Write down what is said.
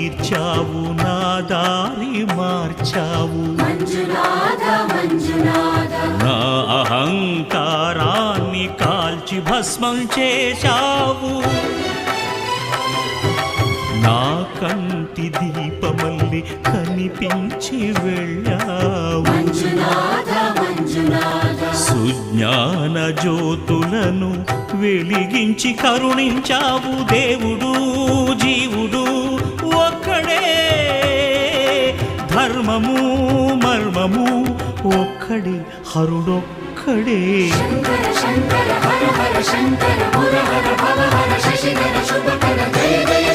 తీర్చావు నా దారి మార్చావు నా అహంకారాన్ని కాల్చి భస్మం చేశావు నా కంటి దీపమల్లి కనిపించి వెళ్ళావు సుజ్ఞాన జ్యోతులను వెలిగించి కరుణించావు దేవుడు జీవుడు ఒక్కడే ధర్మము మర్మము ఒక్కడే హరుడొక్కడే శంకర శంకర హర హర శంకర ముర హర భవ హర శశిధర శుభకర జయ జయ